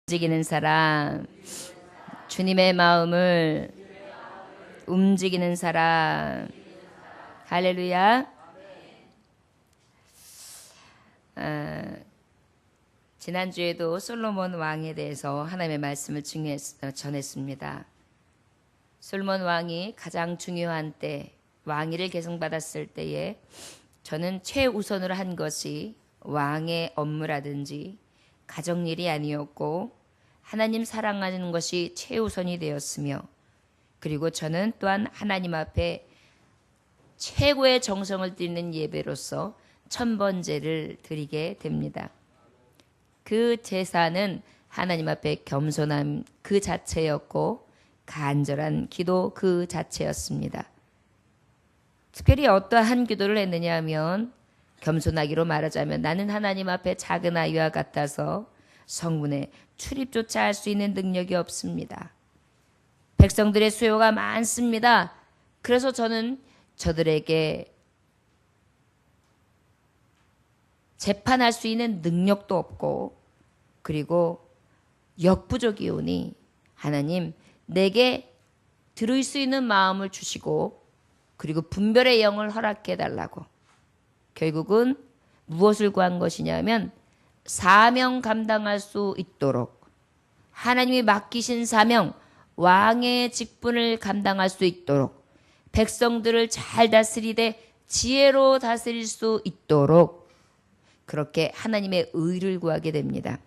움직이는 사람, 주님의 마음을 움직이는 사람. 할렐루야. 지난주에도 솔로몬 왕에 대해서 하나님의 말씀을 전했습니다. 솔로몬 왕이 가장 중요한 때, 왕위를 계승받았을 때에 저는 최우선으로 한 것이 왕의 업무라든지 가정일이 아니었고 하나님 사랑하는 것이 최우선이 되었으며, 그리고 저는 또한 하나님 앞에 최고의 정성을 드리는 예배로서 천번제를 드리게 됩니다. 그 제사는 하나님 앞에 겸손함 그 자체였고 간절한 기도 그 자체였습니다. 특별히 어떠한 기도를 했느냐 하면, 겸손하기로 말하자면 나는 하나님 앞에 작은 아이와 같아서 성문에 출입조차 할 수 있는 능력이 없습니다. 백성들의 수요가 많습니다. 그래서 저는 저들에게 재판할 수 있는 능력도 없고, 그리고 역부족이오니 하나님 내게 들을 수 있는 마음을 주시고, 그리고 분별의 영을 허락해 달라고. 결국은 무엇을 구한 것이냐면 사명 감당할 수 있도록, 하나님이 맡기신 사명, 왕의 직분을 감당할 수 있도록, 백성들을 잘 다스리되 지혜로 다스릴 수 있도록 그렇게 하나님의 의를 구하게 됩니다.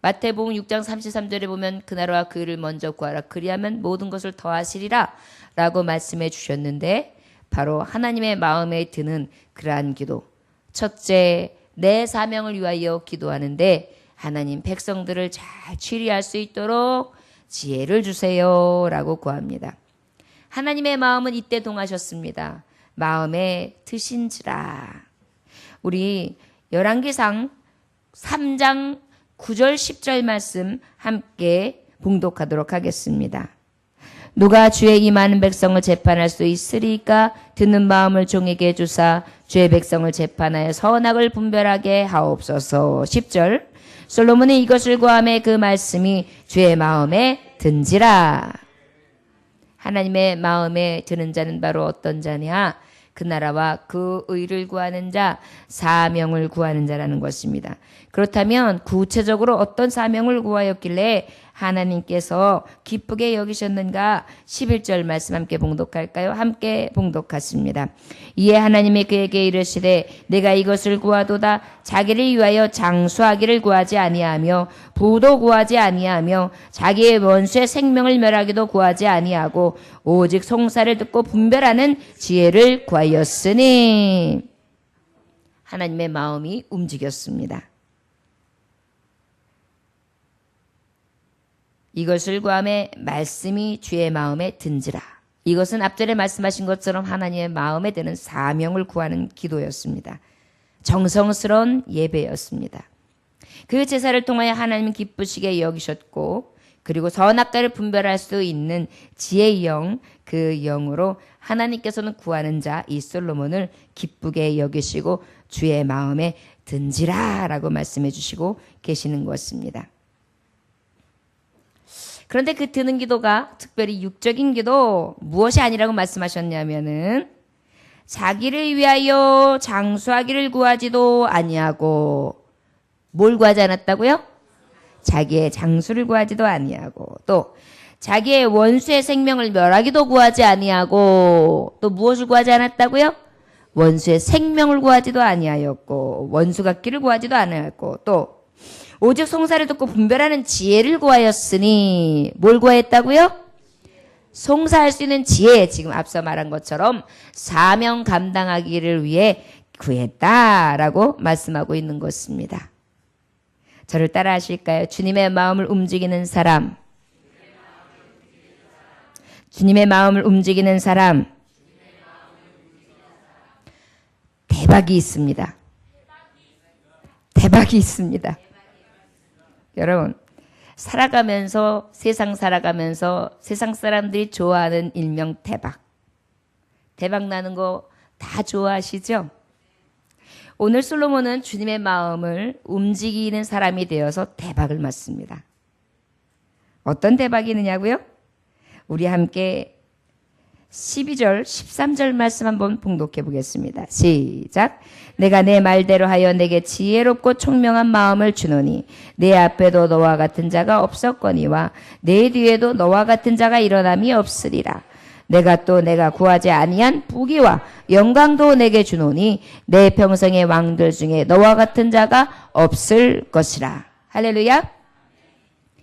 마태복음 6장 33절에 보면 그 나라와 그 의를 먼저 구하라, 그리하면 모든 것을 더하시리라 라고 말씀해 주셨는데, 바로 하나님의 마음에 드는 그러한 기도. 첫째, 내 사명을 위하여 기도하는데 하나님 백성들을 잘 치리할 수 있도록 지혜를 주세요 라고 구합니다. 하나님의 마음은 이때 동하셨습니다. 마음에 드신지라. 우리 열왕기상 3장 9절 10절 말씀 함께 봉독하도록 하겠습니다. 누가 주의 이 많은 백성을 재판할 수 있으리까? 듣는 마음을 종에게 주사 주의 백성을 재판하여 선악을 분별하게 하옵소서. 10절. 솔로몬이 이것을 구하매 그 말씀이 주의 마음에 든지라. 하나님의 마음에 드는 자는 바로 어떤 자냐? 그 나라와 그 의를 구하는 자, 사명을 구하는 자라는 것입니다. 그렇다면 구체적으로 어떤 사명을 구하였길래 하나님께서 기쁘게 여기셨는가? 11절 말씀 함께 봉독할까요? 함께 봉독하십니다. 이에 하나님이 그에게 이르시되 내가 이것을 구하도다. 자기를 위하여 장수하기를 구하지 아니하며 부도 구하지 아니하며 자기의 원수의 생명을 멸하기도 구하지 아니하고 오직 송사를 듣고 분별하는 지혜를 구하였으니. 하나님의 마음이 움직였습니다. 이것을 구하매 말씀이 주의 마음에 든지라. 이것은 앞전에 말씀하신 것처럼 하나님의 마음에 드는 사명을 구하는 기도였습니다. 정성스러운 예배였습니다. 그 제사를 통하여 하나님 기쁘시게 여기셨고, 그리고 선악과를 분별할 수 있는 지혜의 영, 그 영으로 하나님께서는 구하는 자 이 솔로몬을 기쁘게 여기시고 주의 마음에 든지라 라고 말씀해 주시고 계시는 것입니다. 그런데 그 드는 기도가 특별히 육적인 기도, 무엇이 아니라고 말씀하셨냐면은 자기를 위하여 장수하기를 구하지도 아니하고, 뭘 구하지 않았다고요? 자기의 장수를 구하지도 아니하고, 또 자기의 원수의 생명을 멸하기도 구하지 아니하고, 또 무엇을 구하지 않았다고요? 원수의 생명을 구하지도 아니하였고, 원수 같기를 구하지도 아니하였고, 또 오직 송사를 듣고 분별하는 지혜를 구하였으니. 뭘 구하였다고요? 송사할 수 있는 지혜, 지금 앞서 말한 것처럼 사명 감당하기를 위해 구했다라고 말씀하고 있는 것입니다. 저를 따라 하실까요? 주님의 마음을 움직이는 사람, 주님의 마음을 움직이는 사람, 대박이 있습니다. 대박이 있습니다. 여러분, 살아가면서 세상 사람들이 좋아하는 일명 대박. 대박 나는 거 다 좋아하시죠? 오늘 솔로몬은 주님의 마음을 움직이는 사람이 되어서 대박을 맞습니다. 어떤 대박이 있느냐고요? 우리 함께 12절, 13절 말씀 한번 봉독해 보겠습니다. 시작. 내가 내 말대로 하여 내게 지혜롭고 총명한 마음을 주노니 내 앞에도 너와 같은 자가 없었거니와 내 뒤에도 너와 같은 자가 일어남이 없으리라. 내가 또 내가 구하지 아니한 부귀와 영광도 내게 주노니 내 평생의 왕들 중에 너와 같은 자가 없을 것이라. 할렐루야.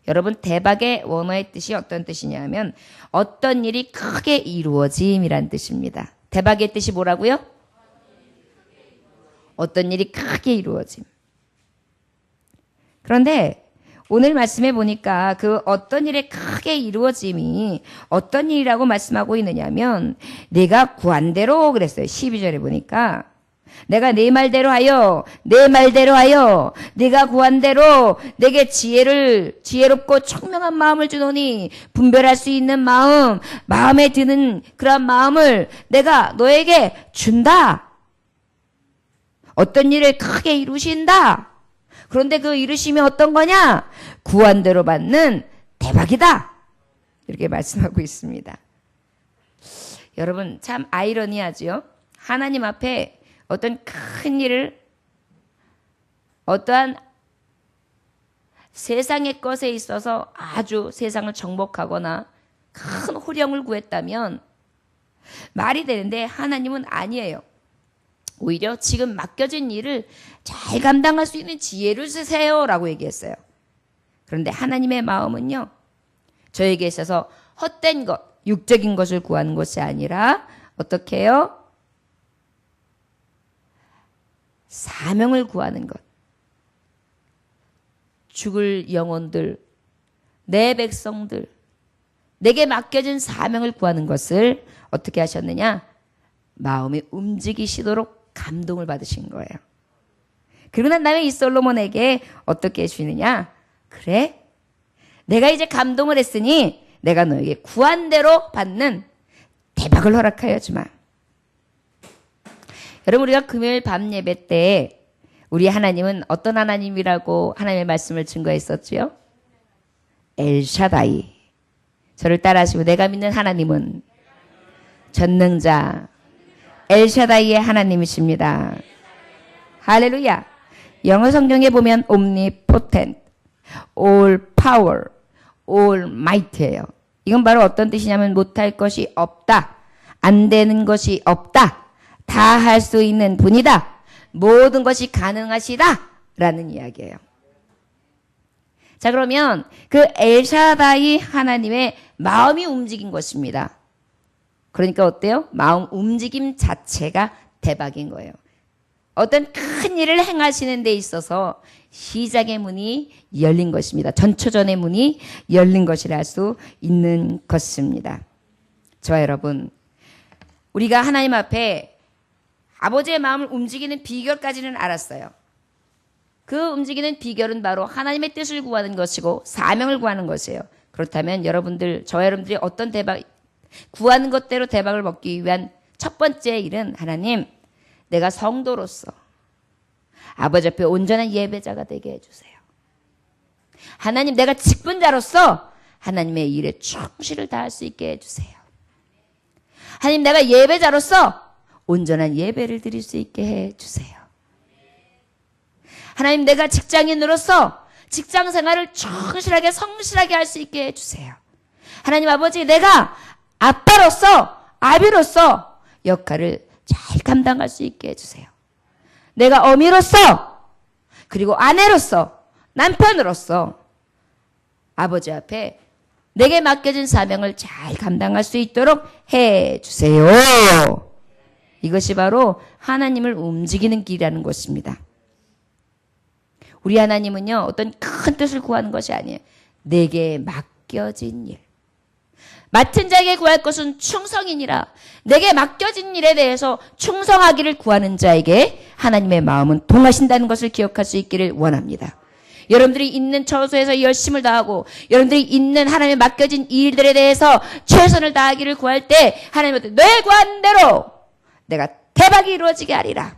여러분, 대박의 원어의 뜻이 어떤 뜻이냐면 어떤 일이 크게 이루어짐이란 뜻입니다. 대박의 뜻이 뭐라고요? 어떤 일이 크게 이루어짐. 그런데 오늘 말씀해 보니까 그 어떤 일이 크게 이루어짐이 어떤 일이라고 말씀하고 있느냐면 내가 구한 대로 그랬어요. 12절에 보니까 내가 내 말대로 하여 네가 구한 대로 내게 지혜롭고 총명한 마음을 주노니 분별할 수 있는 마음에 드는 그런 마음을 내가 너에게 준다. 어떤 일을 크게 이루신다. 그런데 그 이루심이 어떤 거냐? 구한 대로 받는 대박이다. 이렇게 말씀하고 있습니다. 여러분, 참 아이러니하죠? 하나님 앞에 어떤 큰 일을 어떠한 세상의 것에 있어서 아주 세상을 정복하거나 큰 호령을 구했다면 말이 되는데 하나님은 아니에요. 오히려 지금 맡겨진 일을 잘 감당할 수 있는 지혜를 주세요라고 얘기했어요. 그런데 하나님의 마음은요, 저에게 있어서 헛된 것, 육적인 것을 구하는 것이 아니라 어떻게 해요? 사명을 구하는 것. 죽을 영혼들, 내 백성들, 내게 맡겨진 사명을 구하는 것을 어떻게 하셨느냐? 마음이 움직이시도록 감동을 받으신 거예요. 그리고 난 다음에 이 솔로몬에게 어떻게 해주시느냐? 그래, 내가 이제 감동을 했으니 내가 너에게 구한 대로 받는 대박을 허락하여 주마. 여러분, 우리가 금요일 밤 예배 때 우리 하나님은 어떤 하나님이라고 하나님의 말씀을 증거했었지요? 엘샤다이. 저를 따라하시고, 내가 믿는 하나님은 전능자 엘샤다이의 하나님이십니다. 할렐루야. 영어 성경에 보면 omnipotent, all power, all might예요. 이건 바로 어떤 뜻이냐면 못할 것이 없다, 안 되는 것이 없다, 다 할 수 있는 분이다, 모든 것이 가능하시다 라는 이야기예요. 자, 그러면 그 엘샤다이 하나님의 마음이 움직인 것입니다. 그러니까 어때요? 마음 움직임 자체가 대박인 거예요. 어떤 큰 일을 행하시는 데 있어서 시작의 문이 열린 것입니다. 전초전의 문이 열린 것이라 할 수 있는 것입니다. 저와 여러분, 우리가 하나님 앞에 아버지의 마음을 움직이는 비결까지는 알았어요. 그 움직이는 비결은 바로 하나님의 뜻을 구하는 것이고 사명을 구하는 것이에요. 그렇다면 여러분들, 저와 여러분들이 어떤 대박, 구하는 것대로 대박을 먹기 위한 첫 번째 일은, 하나님, 내가 성도로서 아버지 앞에 온전한 예배자가 되게 해주세요. 하나님, 내가 직분자로서 하나님의 일에 충실을 다할 수 있게 해주세요. 하나님, 내가 예배자로서 온전한 예배를 드릴 수 있게 해주세요. 하나님, 내가 직장인으로서 직장 생활을 충실하게 성실하게 할 수 있게 해주세요. 하나님 아버지, 내가 아빠로서 아비로서 역할을 잘 감당할 수 있게 해주세요. 내가 어미로서, 그리고 아내로서, 남편으로서 아버지 앞에 내게 맡겨진 사명을 잘 감당할 수 있도록 해주세요. 이것이 바로 하나님을 움직이는 길이라는 것입니다. 우리 하나님은요, 어떤 큰 뜻을 구하는 것이 아니에요. 내게 맡겨진 일. 맡은 자에게 구할 것은 충성이니라. 내게 맡겨진 일에 대해서 충성하기를 구하는 자에게 하나님의 마음은 동하신다는 것을 기억할 수 있기를 원합니다. 여러분들이 있는 처소에서 열심을 다하고 여러분들이 있는 하나님의 맡겨진 일들에 대해서 최선을 다하기를 구할 때 하나님한테 내 구한 대로 내가 대박이 이루어지게 하리라.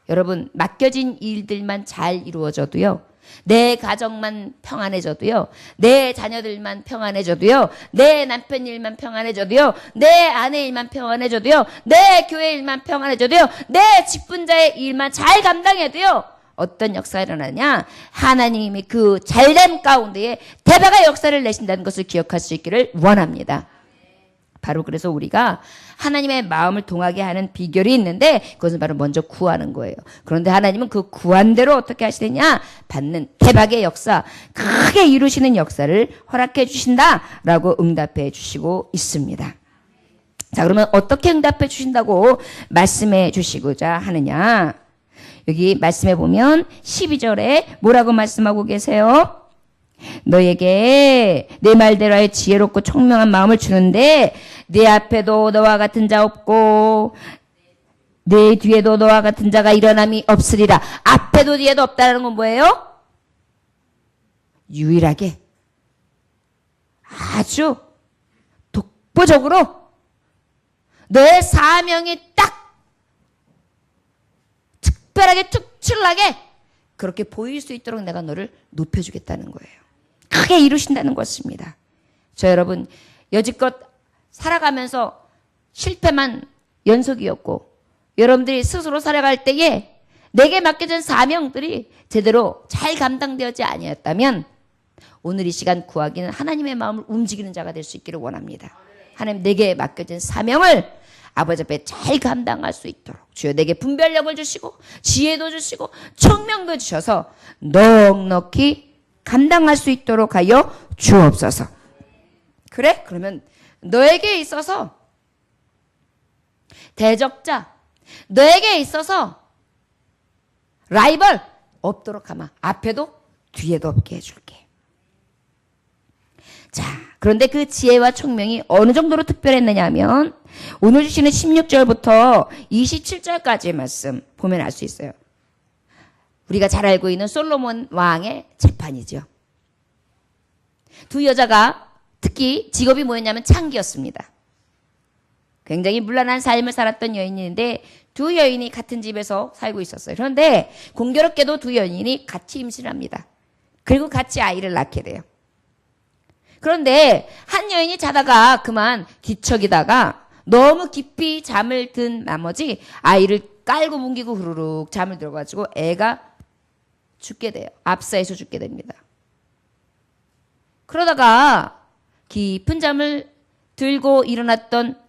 여러분, 맡겨진 일들만 잘 이루어져도요, 내 가정만 평안해져도요, 내 자녀들만 평안해져도요, 내 남편 일만 평안해져도요, 내 아내 일만 평안해져도요, 내 교회 일만 평안해져도요, 내 직분자의 일만 잘 감당해도요, 어떤 역사가 일어나냐? 하나님이 그 잘됨 가운데에 대박의 역사를 내신다는 것을 기억할 수 있기를 원합니다. 바로 그래서 우리가 하나님의 마음을 동하게 하는 비결이 있는데 그것은 바로 먼저 구하는 거예요. 그런데 하나님은 그 구한 대로 어떻게 하시느냐? 받는 대박의 역사, 크게 이루시는 역사를 허락해 주신다라고 응답해 주시고 있습니다. 자, 그러면 어떻게 응답해 주신다고 말씀해 주시고자 하느냐? 여기 말씀해 보면 12절에 뭐라고 말씀하고 계세요? 너에게 내 말대로 하여 지혜롭고 총명한 마음을 주는데 내 앞에도 너와 같은 자 없고 내 뒤에도 너와 같은 자가 일어남이 없으리라. 앞에도 뒤에도 없다는 건 뭐예요? 유일하게 아주 독보적으로 너의 사명이 딱 특별하게 특출나게 그렇게 보일 수 있도록 내가 너를 높여주겠다는 거예요. 크게 이루신다는 것입니다. 저 여러분, 여지껏 살아가면서 실패만 연속이었고 여러분들이 스스로 살아갈 때에 내게 맡겨진 사명들이 제대로 잘 감당되었지 아니었다면 오늘 이 시간 구하기는 하나님의 마음을 움직이는 자가 될 수 있기를 원합니다. 하나님, 내게 맡겨진 사명을 아버지 앞에 잘 감당할 수 있도록 주여 내게 분별력을 주시고 지혜도 주시고 총명도 주셔서 넉넉히 감당할 수 있도록 하여 주옵소서. 그래? 그러면 너에게 있어서 대적자, 너에게 있어서 라이벌 없도록 하마. 앞에도 뒤에도 없게 해줄게. 자, 그런데 그 지혜와 총명이 어느 정도로 특별했느냐 하면 오늘 주시는 16절부터 27절까지의 말씀 보면 알 수 있어요. 우리가 잘 알고 있는 솔로몬 왕의 재판이죠. 두 여자가 특히 직업이 뭐였냐면 창기였습니다. 굉장히 문란한 삶을 살았던 여인인데 두 여인이 같은 집에서 살고 있었어요. 그런데 공교롭게도 두 여인이 같이 임신을 합니다. 그리고 같이 아이를 낳게 돼요. 그런데 한 여인이 자다가 그만 뒤척이다가 너무 깊이 잠을 든 나머지 아이를 깔고 뭉기고 후루룩 잠을 들어가지고 애가 죽게 돼요. 압사해서 죽게 됩니다. 그러다가 깊은 잠을 들고 일어났던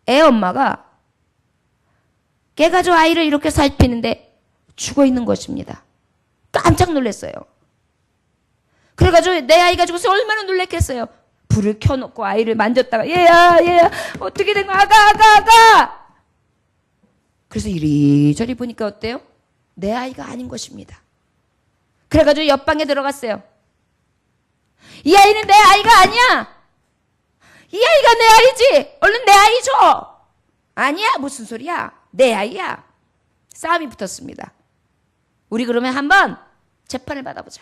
애 엄마가 깨가지고 아이를 이렇게 살피는데 죽어 있는 것입니다. 깜짝 놀랐어요. 그래가지고 내 아이가 죽어서 얼마나 놀랐겠어요. 불을 켜놓고 아이를 만졌다가 얘야 어떻게 된 거야? 아가. 그래서 이리저리 보니까 어때요? 내 아이가 아닌 것입니다. 그래가지고 옆방에 들어갔어요. 이 아이는 내 아이가 아니야. 이 아이가 내 아이지. 얼른 내 아이 줘. 아니야, 무슨 소리야. 내 아이야. 싸움이 붙었습니다. 우리 그러면 한번 재판을 받아보자.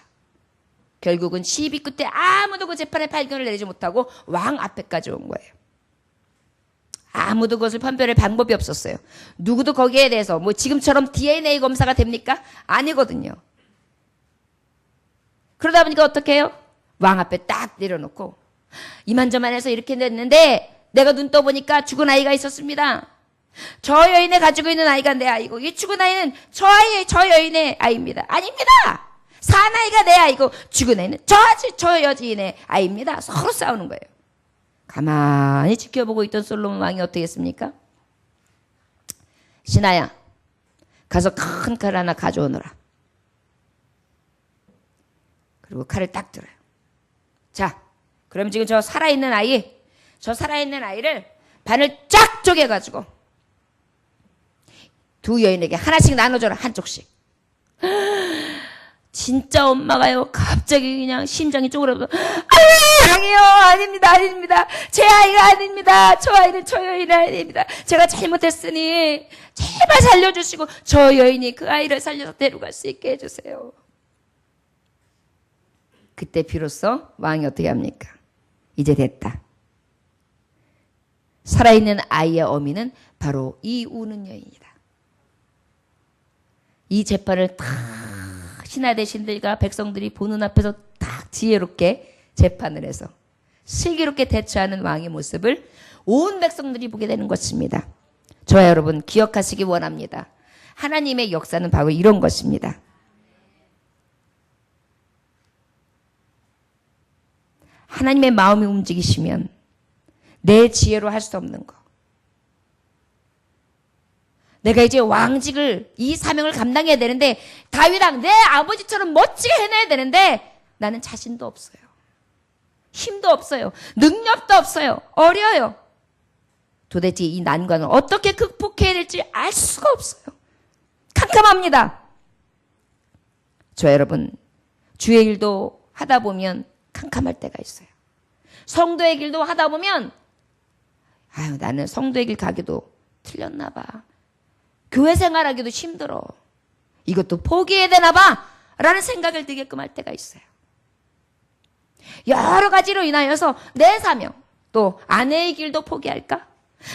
결국은 시비 끝에 아무도 그 재판의 판결을 내리지 못하고 왕 앞에까지 온 거예요. 아무도 그것을 판별할 방법이 없었어요. 누구도 거기에 대해서 뭐 지금처럼 DNA 검사가 됩니까? 아니거든요. 그러다 보니까 어떻게 해요? 왕 앞에 딱 내려놓고 이만저만해서 이렇게 됐는데 내가 눈 떠보니까 죽은 아이가 있었습니다. 저 여인이 가지고 있는 아이가 내 아이고 이 죽은 아이는 저 여인의 아이입니다. 아닙니다. 산 아이가 내 아이고 죽은 아이는 저 여지인의 아이입니다. 서로 싸우는 거예요. 가만히 지켜보고 있던 솔로몬 왕이 어떻게 했습니까? 신하야, 가서 큰 칼 하나 가져오너라. 그리고 칼을 딱 들어요. 자, 그럼 지금 저 살아있는 아이를 반을 쫙 쪼개가지고 두 여인에게 하나씩 나눠줘라. 한쪽씩. 진짜 엄마가요 갑자기 그냥 심장이 쪼그라들어. 아니요, 아닙니다. 제 아이가 아닙니다. 저 아이는 저 여인이 아닙니다. 제가 잘못했으니 제발 살려주시고 저 여인이 그 아이를 살려서 데려갈 수 있게 해주세요. 그때 비로소 왕이 어떻게 합니까? 이제 됐다. 살아있는 아이의 어미는 바로 이 우는 여인이다. 이 재판을 다 신하 대신들과 백성들이 보는 앞에서 딱 지혜롭게 재판을 해서 슬기롭게 대처하는 왕의 모습을 온 백성들이 보게 되는 것입니다. 저와 여러분 기억하시기 원합니다. 하나님의 역사는 바로 이런 것입니다. 하나님의 마음이 움직이시면 내 지혜로 할 수 없는 거. 내가 이제 왕직을 이 사명을 감당해야 되는데 다윗왕 내 아버지처럼 멋지게 해내야 되는데 나는 자신도 없어요. 힘도 없어요. 능력도 없어요. 어려요. 도대체 이 난관을 어떻게 극복해야 될지 알 수가 없어요. 캄캄합니다. 저 여러분 주의 일도 하다 보면 캄캄할 때가 있어요. 성도의 길도 하다 보면 아유 나는 성도의 길 가기도 틀렸나 봐. 교회 생활하기도 힘들어. 이것도 포기해야 되나 봐 라는 생각을 들게끔 할 때가 있어요. 여러 가지로 인하여서 내 사명, 또 아내의 길도 포기할까?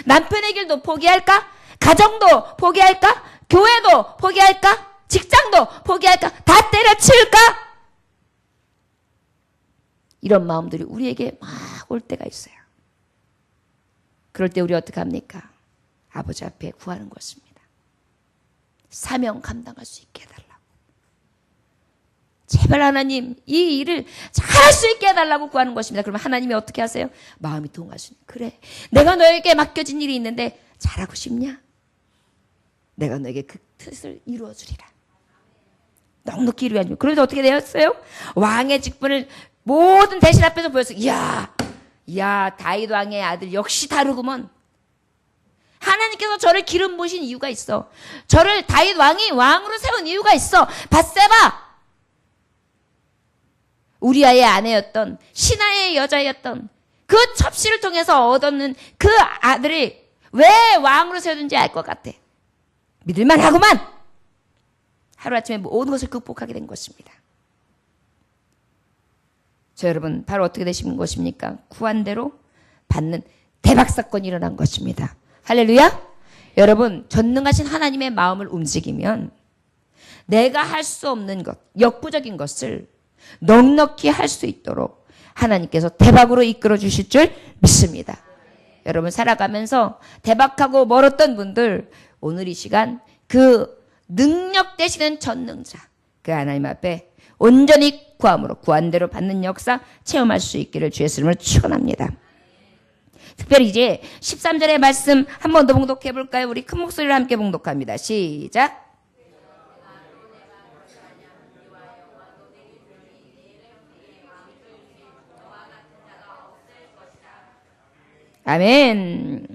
남편의 길도 포기할까? 가정도 포기할까? 교회도 포기할까? 직장도 포기할까? 다 때려치울까? 이런 마음들이 우리에게 막 올 때가 있어요. 그럴 때 우리 어떻게 합니까? 아버지 앞에 구하는 것입니다. 사명 감당할 수 있게 해달라고. 제발 하나님 이 일을 잘할 수 있게 해달라고 구하는 것입니다. 그러면 하나님이 어떻게 하세요? 마음이 동하시네. 그래 내가 너에게 맡겨진 일이 있는데 잘하고 싶냐? 내가 너에게 그 뜻을 이루어 주리라. 넉넉히 이루어 주리라. 그래서 어떻게 되었어요? 왕의 직분을 모든 대신 앞에서 보였어요. 이야 다윗 왕의 아들 역시 다르구먼. 하나님께서 저를 기름 부으신 이유가 있어. 저를 다윗 왕이 왕으로 세운 이유가 있어. 밧세바 우리아의 아내였던 신하의 여자였던 그 첩시를 통해서 얻었는 그 아들이 왜 왕으로 세워준지 알 것 같아. 믿을만 하구만. 하루아침에 모든 것을 극복하게 된 것입니다. 저 여러분 바로 어떻게 되신 것입니까? 구한 대로 받는 대박 사건이 일어난 것입니다. 할렐루야. 여러분 전능하신 하나님의 마음을 움직이면 내가 할 수 없는 것, 역부족인 것을 넉넉히 할 수 있도록 하나님께서 대박으로 이끌어 주실 줄 믿습니다. 여러분 살아가면서 대박하고 멀었던 분들 오늘 이 시간 그 능력 되시는 전능자 그 하나님 앞에 온전히 구함으로 구한 대로 받는 역사 체험할 수 있기를 주의 이름으로 축원합니다. 특별히 이제 13절의 말씀 한 번 더 봉독해 볼까요? 우리 큰 목소리로 함께 봉독합니다. 시작. 아멘.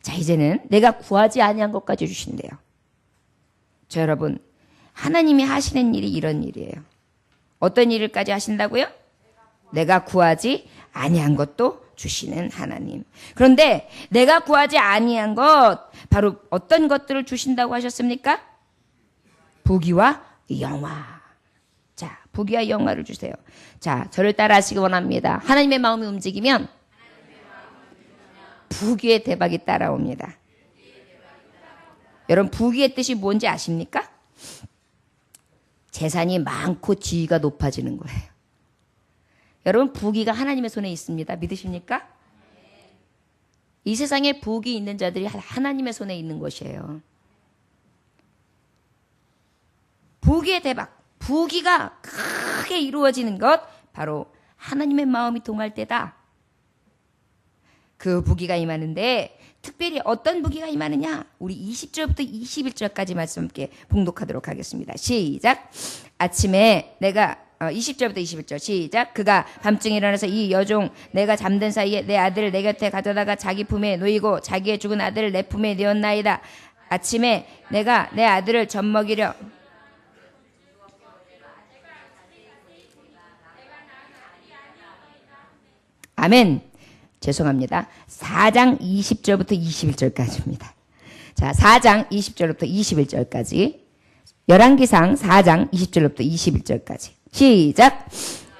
자 이제는 내가 구하지 아니한 것까지 주신대요. 자 여러분 하나님이 하시는 일이 이런 일이에요. 어떤 일을까지 하신다고요? 내가 구하지 아니한 것도 주시는 하나님. 그런데 내가 구하지 아니한 것 바로 어떤 것들을 주신다고 하셨습니까? 부귀와 영화. 자 부귀와 영화를 주세요. 자 저를 따라 하시기 원합니다. 하나님의 마음이 움직이면 부귀의 대박이 따라옵니다. 여러분 부귀의 뜻이 뭔지 아십니까? 재산이 많고 지위가 높아지는 거예요. 여러분 부귀가 하나님의 손에 있습니다. 믿으십니까? 이 세상에 부귀 있는 자들이 하나님의 손에 있는 것이에요. 부귀의 대박, 부귀가 크게 이루어지는 것 바로 하나님의 마음이 동할 때다. 그 부귀가 임하는데 특별히 어떤 부귀가 임하느냐? 우리 20절부터 21절까지 말씀 함께 봉독하도록 하겠습니다. 시작. 아침에 내가 20절부터 21절 시작. 그가 밤중에 일어나서 이 여종 내가 잠든 사이에 내 아들을 내 곁에 가져다가 자기 품에 놓이고 자기의 죽은 아들을 내 품에 내었나이다. 아침에 내가 내 아들을 젖먹이려 아멘. 죄송합니다. 4장 20절부터 21절까지입니다. 자, 4장 20절부터 21절까지. 열왕기상 4장 20절부터 21절까지. 시작.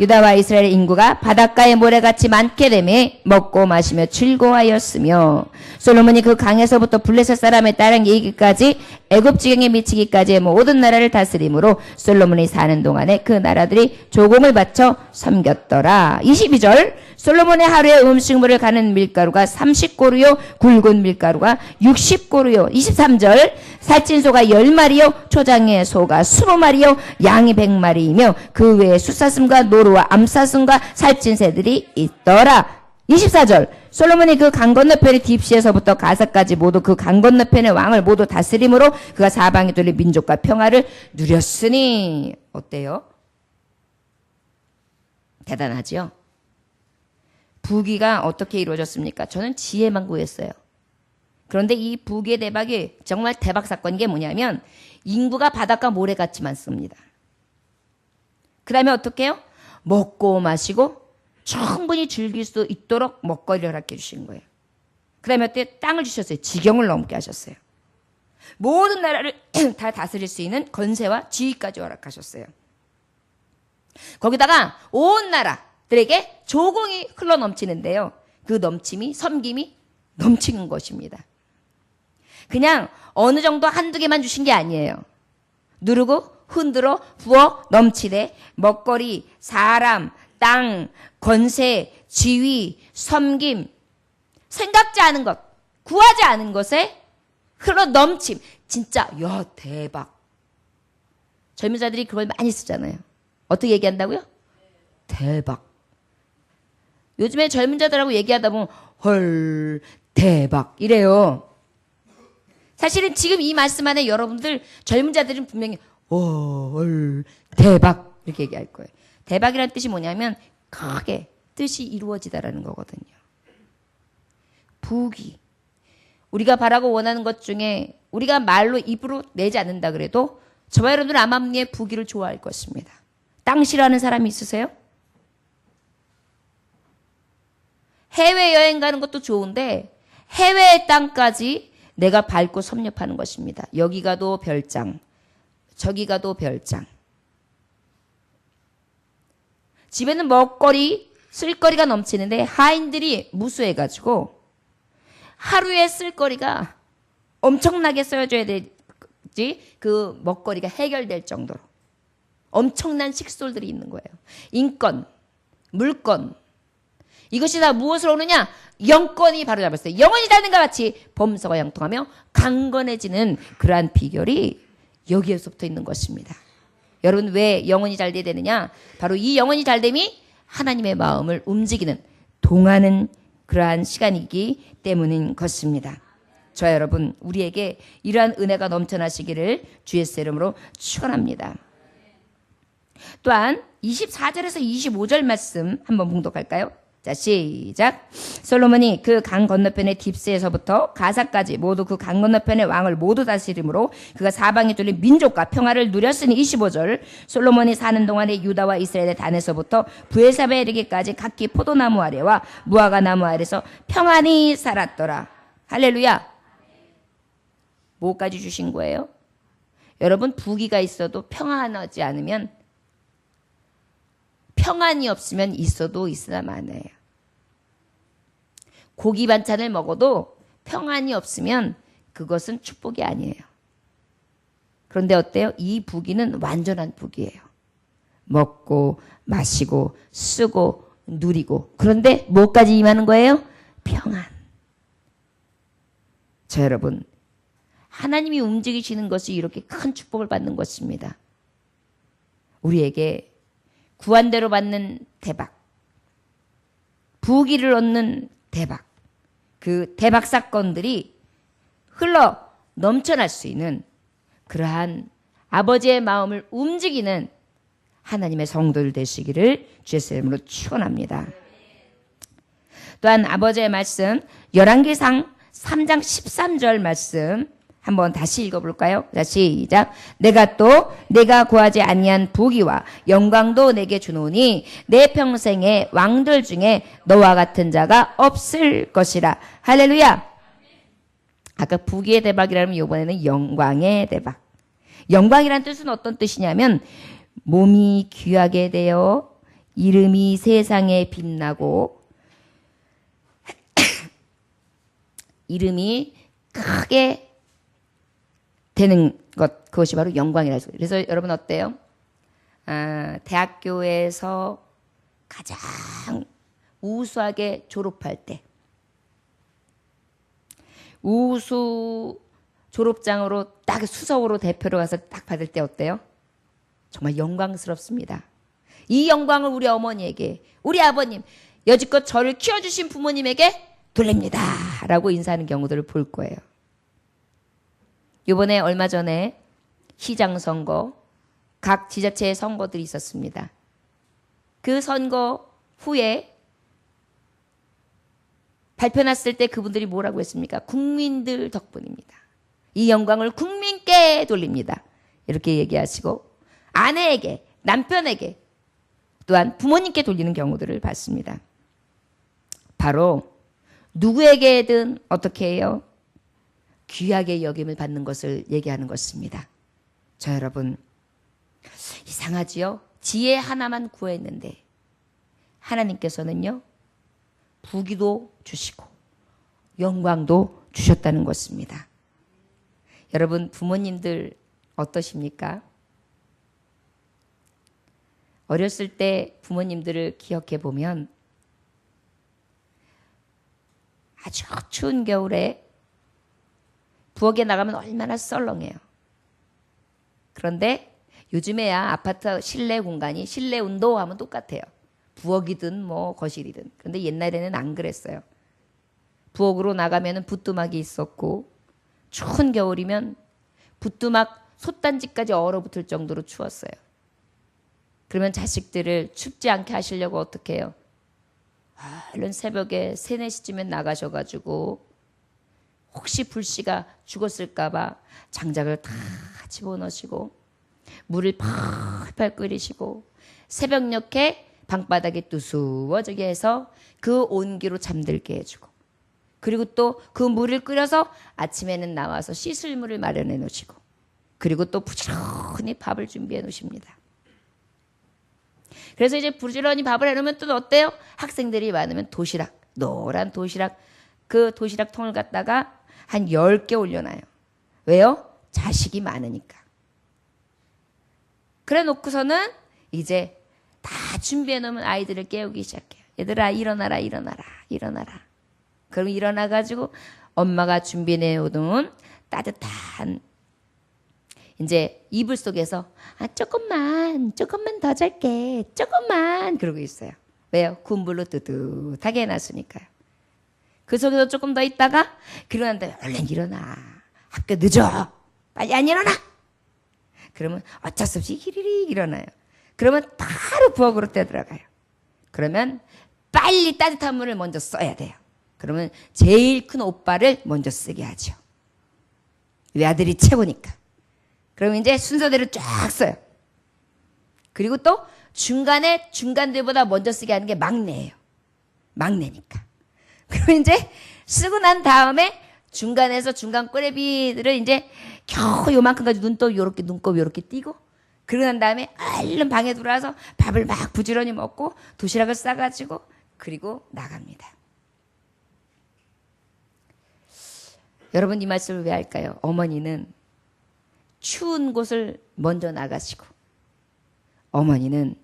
유다와 이스라엘 인구가 바닷가의 모래같이 많게 되매 먹고 마시며 즐거워하였으며 솔로몬이 그 강에서부터 블레셋 사람의 땅에 이기까지 애굽 지경에 미치기까지의 모든 나라를 다스림으로 솔로몬이 사는 동안에 그 나라들이 조공을 바쳐 섬겼더라. 22절 솔로몬의 하루에 음식물을 가는 밀가루가 30고루요 굵은 밀가루가 60고루요. 23절 살찐 소가 10마리요 초장의 소가 20마리요 양이 100마리이며 그 외에 숫사슴과 노루와 암사슴과 살찐 새들이 있더라. 24절 솔로몬이 그 강 건너편의 딥시에서부터 가사까지 모두 그 강 건너편의 왕을 모두 다스림으로 그가 사방에 둘린 민족과 평화를 누렸으니. 어때요? 대단하죠? 부귀가 어떻게 이루어졌습니까? 저는 지혜만 구했어요. 그런데 이 부귀의 대박이 정말 대박 사건인 게 뭐냐면 인구가 바닷가 모래같이 많습니다. 그 다음에 어떻게 해요? 먹고 마시고 충분히 즐길 수 있도록 먹거리를 허락해 주신 거예요. 그 다음에 어때? 땅을 주셨어요. 지경을 넘게 하셨어요. 모든 나라를 다 다스릴 수 있는 권세와 지위까지 허락하셨어요. 거기다가 온 나라들에게 조공이 흘러 넘치는데요. 그 넘침이 섬김이 넘치는 것입니다. 그냥 어느 정도 한두 개만 주신 게 아니에요. 누르고 흔들어 부어 넘치되 먹거리, 사람, 땅, 권세, 지위, 섬김, 생각지 않은 것, 구하지 않은 것에 흘러 넘침. 진짜 야 대박. 젊은 자들이 그걸 많이 쓰잖아요. 어떻게 얘기한다고요? 대박. 요즘에 젊은 자들하고 얘기하다 보면 헐 대박 이래요. 사실은 지금 이 말씀 안에 여러분들 젊은 자들은 분명히 헐 대박 이렇게 얘기할 거예요. 대박이라는 뜻이 뭐냐면 크게 뜻이 이루어지다라는 거거든요. 부귀. 우리가 바라고 원하는 것 중에 우리가 말로 입으로 내지 않는다 그래도 저와 여러분들 암암리의 부귀를 좋아할 것입니다. 땅 싫어하는 사람이 있으세요? 해외여행 가는 것도 좋은데 해외의 땅까지 내가 밟고 섭렵하는 것입니다. 여기 가도 별장, 저기 가도 별장. 집에는 먹거리, 쓸거리가 넘치는데 하인들이 무수해가지고 하루에 쓸거리가 엄청나게 써줘야 되지 그 먹거리가 해결될 정도로 엄청난 식솔들이 있는 거예요. 인권, 물권. 이것이 다 무엇으로 오느냐? 영권이 바로 잡았어요. 영원히 닿는과 같이 범서가 형통하며 강건해지는 그러한 비결이 여기에서부터 있는 것입니다. 여러분 왜 영혼이 잘 돼야 되느냐? 바로 이 영혼이 잘됨이 하나님의 마음을 움직이는 동하는 그러한 시간이기 때문인 것입니다. 저와 여러분 우리에게 이러한 은혜가 넘쳐나시기를 주의 이름으로 축원합니다. 또한 24절에서 25절 말씀 한번 봉독할까요? 자, 시작. 솔로몬이 그 강 건너편의 딥스에서부터 가사까지 모두 그 강 건너편의 왕을 모두 다스림으로 그가 사방에 뚫린 민족과 평화를 누렸으니. 25절. 솔로몬이 사는 동안에 유다와 이스라엘의 단에서부터 브엘사바에 이르기까지 각기 포도나무 아래와 무화과 나무 아래서 평안히 살았더라. 할렐루야. 뭐까지 주신 거예요? 여러분 부귀가 있어도 평안하지 않으면 평안이 없으면 있어도 있으나 마나요. 고기 반찬을 먹어도 평안이 없으면 그것은 축복이 아니에요. 그런데 어때요? 이 부귀는 완전한 부귀예요. 먹고 마시고 쓰고 누리고. 그런데 뭐까지 임하는 거예요? 평안. 저 여러분 하나님이 움직이시는 것이 이렇게 큰 축복을 받는 것입니다. 우리에게 구한 대로 받는 대박, 부귀를 얻는 대박, 그 대박 사건들이 흘러 넘쳐날 수 있는 그러한 아버지의 마음을 움직이는 하나님의 성도들 되시기를 주의 이름으로 축원합니다. 또한 아버지의 말씀 열왕기상 3장 13절 말씀 한번 다시 읽어볼까요? 자, 시작. 내가 구하지 아니한 부귀와 영광도 내게 주노니 내 평생에 왕들 중에 너와 같은 자가 없을 것이라. 할렐루야. 아까 부귀의 대박이라면 이번에는 영광의 대박. 영광이란 뜻은 어떤 뜻이냐면 몸이 귀하게 되어 이름이 세상에 빛나고 이름이 크게 되는 것, 그것이 바로 영광이라고 했어요. 그래서 여러분 어때요? 대학교에서 가장 우수하게 졸업할 때 우수 졸업장으로 딱 수석으로 대표로 가서 딱 받을 때 어때요? 정말 영광스럽습니다. 이 영광을 우리 어머니에게, 우리 아버님, 여지껏 저를 키워주신 부모님에게 돌립니다 라고 인사하는 경우들을 볼 거예요. 이번에 얼마 전에 시장 선거, 각 지자체의 선거들이 있었습니다. 그 선거 후에 발표 났을 때 그분들이 뭐라고 했습니까? 국민들 덕분입니다. 이 영광을 국민께 돌립니다. 이렇게 얘기하시고 아내에게, 남편에게, 또한 부모님께 돌리는 경우들을 봤습니다. 바로 누구에게든 어떻게 해요? 귀하게 여김을 받는 것을 얘기하는 것입니다. 자, 여러분, 이상하지요? 지혜 하나만 구했는데 하나님께서는요, 부귀도 주시고 영광도 주셨다는 것입니다. 여러분, 부모님들 어떠십니까? 어렸을 때 부모님들을 기억해 보면 아주 추운 겨울에 부엌에 나가면 얼마나 썰렁해요. 그런데 요즘에야 아파트 실내 공간이 실내 온도하면 똑같아요. 부엌이든 뭐 거실이든. 그런데 옛날에는 안 그랬어요. 부엌으로 나가면 부뚜막이 있었고 추운 겨울이면 부뚜막 솥단지까지 얼어붙을 정도로 추웠어요. 그러면 자식들을 춥지 않게 하시려고 어떻게 해요? 얼른 새벽에 3, 4시쯤에 나가셔가지고 혹시 불씨가 죽었을까 봐 장작을 다 집어넣으시고 물을 팔팔 끓이시고 새벽녘에 방바닥에 두수워지게 해서 그 온기로 잠들게 해주고 그리고 또 그 물을 끓여서 아침에는 나와서 씻을 물을 마련해 놓으시고 그리고 또 부지런히 밥을 준비해 놓으십니다. 그래서 이제 부지런히 밥을 해놓으면 또 어때요? 학생들이 많으면 도시락, 노란 도시락, 그 도시락 통을 갖다가 한 10개 올려놔요. 왜요? 자식이 많으니까. 그래 놓고서는 이제 다 준비해 놓으면 아이들을 깨우기 시작해요. 얘들아, 일어나라, 일어나라, 일어나라. 그럼 일어나가지고 엄마가 준비해 놓은 따뜻한 이제 이불 속에서 조금만 더 잘게, 조금만 그러고 있어요. 왜요? 군불로 뜨뜻하게 해놨으니까요. 그 속에서 조금 더 있다가 그러고 난 다음에 얼른 일어나. 학교 늦어. 빨리 안 일어나. 그러면 어쩔 수 없이 히리릭 일어나요. 그러면 바로 부엌으로 뛰어들어가요. 그러면 빨리 따뜻한 물을 먼저 써야 돼요. 그러면 제일 큰 오빠를 먼저 쓰게 하죠. 외아들이 최고니까. 그러면 이제 순서대로 쫙 써요. 그리고 또 중간들보다 먼저 쓰게 하는 게 막내예요. 막내니까. 그리고 이제 쓰고 난 다음에 중간에서 중간 꼬레비들을 이제 겨우 요만큼 가지고 눈곱 요렇게 띄고 그러고 난 다음에 얼른 방에 들어와서 밥을 막 부지런히 먹고 도시락을 싸가지고 그리고 나갑니다. 여러분 이 말씀을 왜 할까요? 어머니는 추운 곳을 먼저 나가시고 어머니는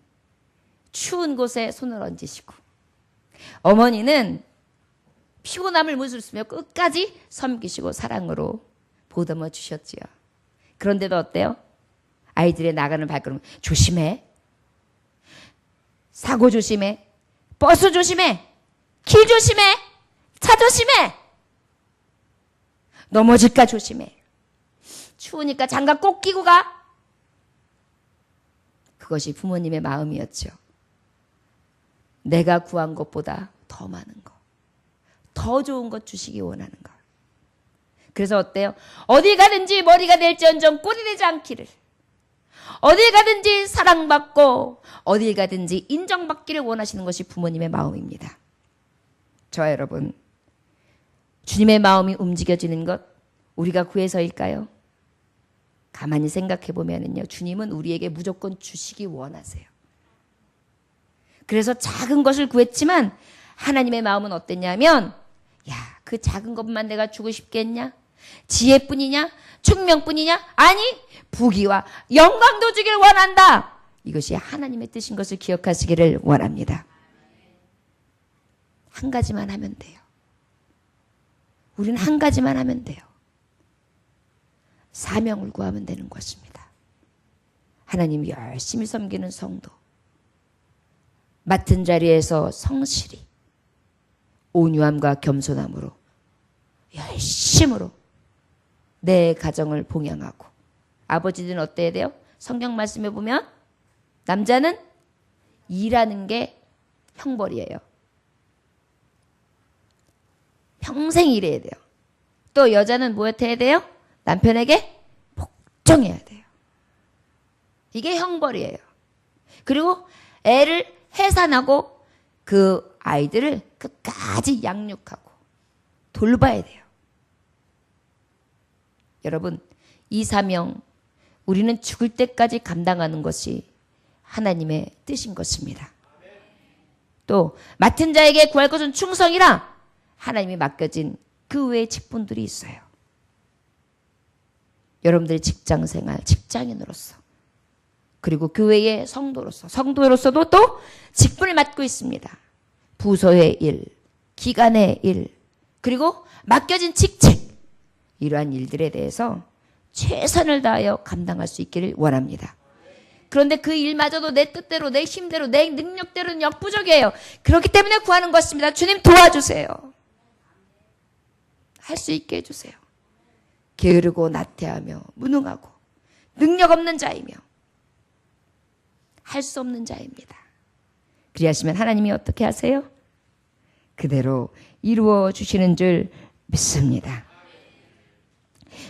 추운 곳에 손을 얹으시고 어머니는 피곤함을 무릅쓰며 끝까지 섬기시고 사랑으로 보듬어 주셨지요. 그런데도 어때요? 아이들의 나가는 발걸음 조심해. 사고 조심해. 버스 조심해. 길 조심해. 차 조심해. 넘어질까 조심해. 추우니까 장갑 꼭 끼고 가. 그것이 부모님의 마음이었죠. 내가 구한 것보다 더 많은 것, 더 좋은 것 주시기 원하는 것. 그래서 어때요? 어디 가든지 머리가 될지언정 꼴이 되지 않기를. 어디 가든지 사랑받고 어디 가든지 인정받기를 원하시는 것이 부모님의 마음입니다. 저와 여러분, 주님의 마음이 움직여지는 것 우리가 구해서일까요? 가만히 생각해 보면은요, 주님은 우리에게 무조건 주시기 원하세요. 그래서 작은 것을 구했지만 하나님의 마음은 어땠냐면, 야, 그 작은 것만 내가 주고 싶겠냐? 지혜뿐이냐? 충명뿐이냐? 아니, 부귀와 영광도 주길 원한다. 이것이 하나님의 뜻인 것을 기억하시기를 원합니다. 한 가지만 하면 돼요. 우리는 한 가지만 하면 돼요. 사명을 구하면 되는 것입니다. 하나님 열심히 섬기는 성도, 맡은 자리에서 성실히 온유함과 겸손함으로 열심으로 내 가정을 봉양하고, 아버지들은 어때야 돼요? 성경 말씀에 보면 남자는 일하는 게 형벌이에요. 평생 일해야 돼요. 또 여자는 뭐 해야 돼요? 남편에게 복종해야 돼요. 이게 형벌이에요. 그리고 애를 해산하고 그 아이들을 끝까지 양육하고 돌봐야 돼요. 여러분, 이 사명 우리는 죽을 때까지 감당하는 것이 하나님의 뜻인 것입니다. 또 맡은 자에게 구할 것은 충성이라 하나님이 맡겨진 그 외의 직분들이 있어요. 여러분들의 직장생활, 직장인으로서, 그리고 교회의 성도로서도 또 직분을 맡고 있습니다. 부서의 일, 기관의 일, 그리고 맡겨진 직책, 이러한 일들에 대해서 최선을 다하여 감당할 수 있기를 원합니다. 그런데 그 일마저도 내 뜻대로, 내 힘대로, 내 능력대로는 역부족이에요. 그렇기 때문에 구하는 것입니다. 주님 도와주세요. 할 수 있게 해주세요. 게으르고 나태하며 무능하고 능력 없는 자이며 할 수 없는 자입니다. 그리하시면 하나님이 어떻게 하세요? 그대로 이루어 주시는 줄 믿습니다.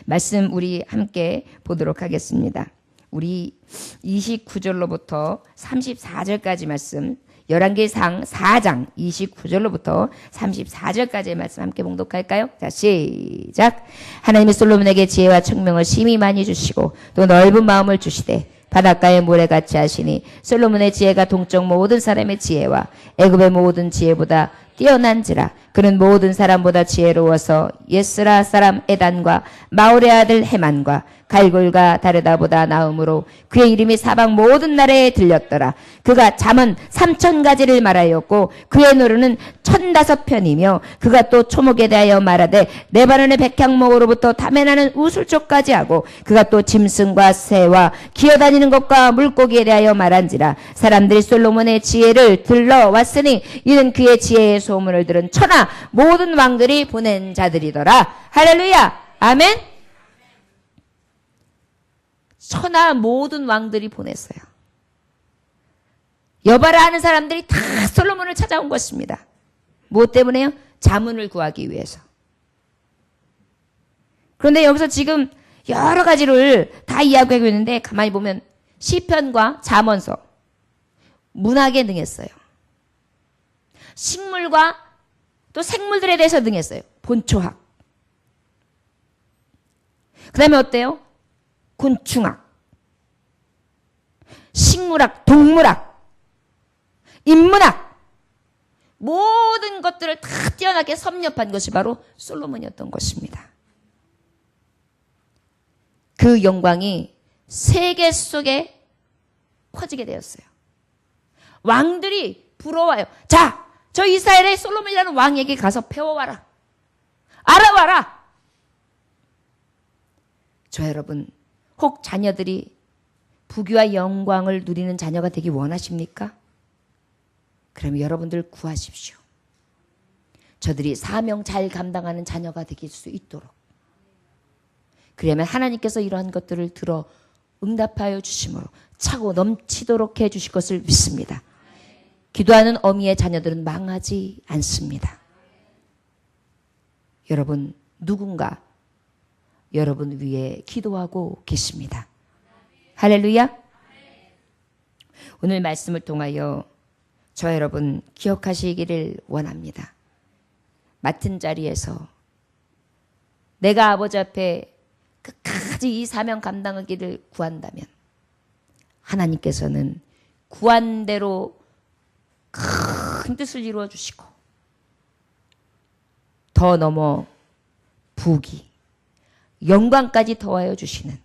말씀 우리 함께 보도록 하겠습니다. 우리 29절로부터 34절까지 말씀, 열왕기상 4장 29절로부터 34절까지의 말씀 함께 봉독할까요? 자, 시작. 하나님이 솔로몬에게 지혜와 청명을 심히 많이 주시고 또 넓은 마음을 주시되 바닷가의 모래같이 하시니 솔로몬의 지혜가 동쪽 모든 사람의 지혜와 애굽의 모든 지혜보다 뛰어난지라. 그는 모든 사람보다 지혜로워서 예스라 사람 에단과 마올의 아들 헤만과 갈골과 다르다보다 나음으로 그의 이름이 사방 모든 나라에 들렸더라. 그가 잠언 3000가지를 말하였고 그의 노래는 1005편이며 그가 또 초목에 대하여 말하되 레바논의 백향목으로부터 탐해나는 우술초까지 하고 그가 또 짐승과 새와 기어다니는 것과 물고기에 대하여 말한지라. 사람들이 솔로몬의 지혜를 들러왔으니 이는 그의 지혜의 소문을 들은 천하 모든 왕들이 보낸 자들이더라. 할렐루야. 아멘. 천하 모든 왕들이 보냈어요. 여바라 하는 사람들이 다 솔로몬을 찾아온 것입니다. 무엇 때문에요? 자문을 구하기 위해서. 그런데 여기서 지금 여러 가지를 다 이야기하고 있는데 가만히 보면 시편과 잠언서, 문학에 능했어요. 식물과 또 생물들에 대해서 능했어요. 본초학. 그 다음에 어때요? 곤충학, 식물학, 동물학, 인문학, 모든 것들을 다 뛰어나게 섭렵한 것이 바로 솔로몬이었던 것입니다. 그 영광이 세계 속에 퍼지게 되었어요. 왕들이 부러워요. 자, 저 이스라엘의 솔로몬이라는 왕에게 가서 배워와라. 알아와라. 저 여러분, 혹 자녀들이 부귀와 영광을 누리는 자녀가 되기 원하십니까? 그럼 여러분들 구하십시오. 저들이 사명 잘 감당하는 자녀가 되길 수 있도록. 그러면 하나님께서 이러한 것들을 들어 응답하여 주심으로 차고 넘치도록 해 주실 것을 믿습니다. 기도하는 어미의 자녀들은 망하지 않습니다. 여러분, 누군가 여러분 위에 기도하고 계십니다. 할렐루야. 오늘 말씀을 통하여 저 여러분 기억하시기를 원합니다. 맡은 자리에서 내가 아버지 앞에 끝까지 이 사명 감당하기를 구한다면 하나님께서는 구한 대로 큰 뜻을 이루어 주시고 더 넘어 부귀, 영광까지 더하여 주시는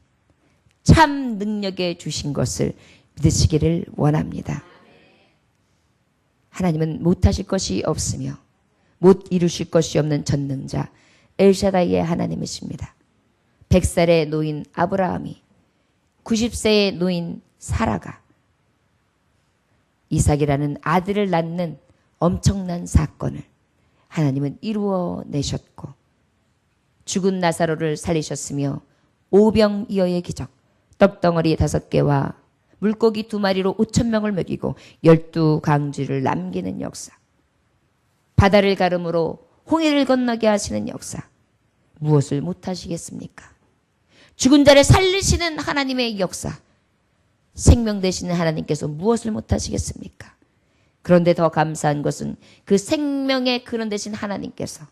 참 능력에 주신 것을 믿으시기를 원합니다. 하나님은 못하실 것이 없으며 못 이루실 것이 없는 전능자 엘샤다이의 하나님이십니다. 100살의 노인 아브라함이 90세의 노인 사라가 이삭이라는 아들을 낳는 엄청난 사건을 하나님은 이루어내셨고 죽은 나사로를 살리셨으며 오병이어의 기적, 떡덩어리 5개와 물고기 2마리로 5,000명을 먹이고 12강쥐를 남기는 역사, 바다를 가름으로 홍해를 건너게 하시는 역사, 무엇을 못하시겠습니까? 죽은 자를 살리시는 하나님의 역사, 생명 되시는 하나님께서 무엇을 못하시겠습니까? 그런데 더 감사한 것은 그 생명의 근원 되신 하나님께서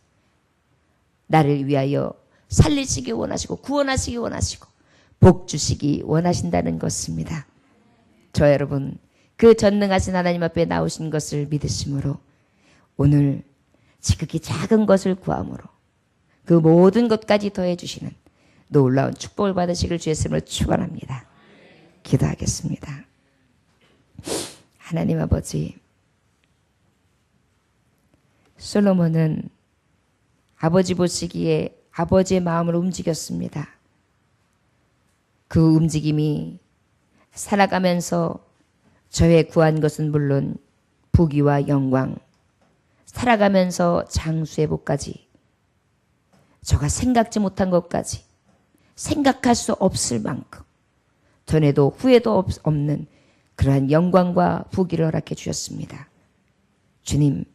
나를 위하여 살리시기 원하시고 구원하시기 원하시고 복 주시기 원하신다는 것입니다. 저 여러분, 그 전능하신 하나님 앞에 나오신 것을 믿으심으로 오늘 지극히 작은 것을 구함으로 그 모든 것까지 더해 주시는 놀라운 축복을 받으시길 주의 이름으로 축원합니다. 기도하겠습니다. 하나님 아버지, 솔로몬은 아버지 보시기에 아버지의 마음을 움직였습니다. 그 움직임이 살아가면서 저의 구한 것은 물론 부귀와 영광, 살아가면서 장수의 복까지, 저가 생각지 못한 것까지, 생각할 수 없을 만큼 전에도 후에도 없는 그러한 영광과 부귀를 허락해 주셨습니다. 주님,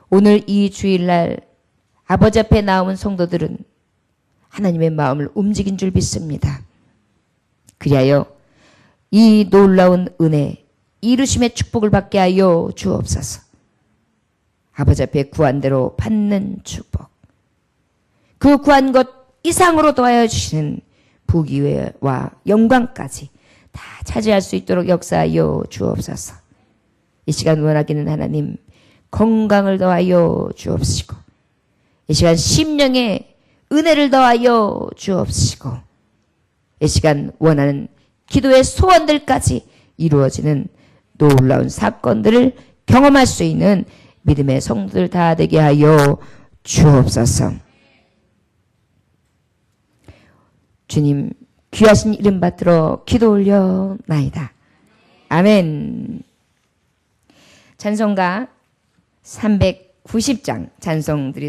오늘 이 주일날 아버지 앞에 나온 성도들은 하나님의 마음을 움직인 줄 믿습니다. 그리하여 이 놀라운 은혜, 이루심의 축복을 받게 하여 주옵소서. 아버지 앞에 구한 대로 받는 축복, 그 구한 것 이상으로 더하여 주시는 부귀와 영광까지 다 차지할 수 있도록 역사하여 주옵소서. 이 시간 원하기는 하나님 건강을 더하여 주옵시고 이 시간 심령에 은혜를 더하여 주옵시고 이 시간 원하는 기도의 소원들까지 이루어지는 놀라운 사건들을 경험할 수 있는 믿음의 성도들 다 되게 하여 주옵소서. 주님, 귀하신 이름 받들어 기도 올려나이다. 아멘. 찬송가 390장 찬송 드리도록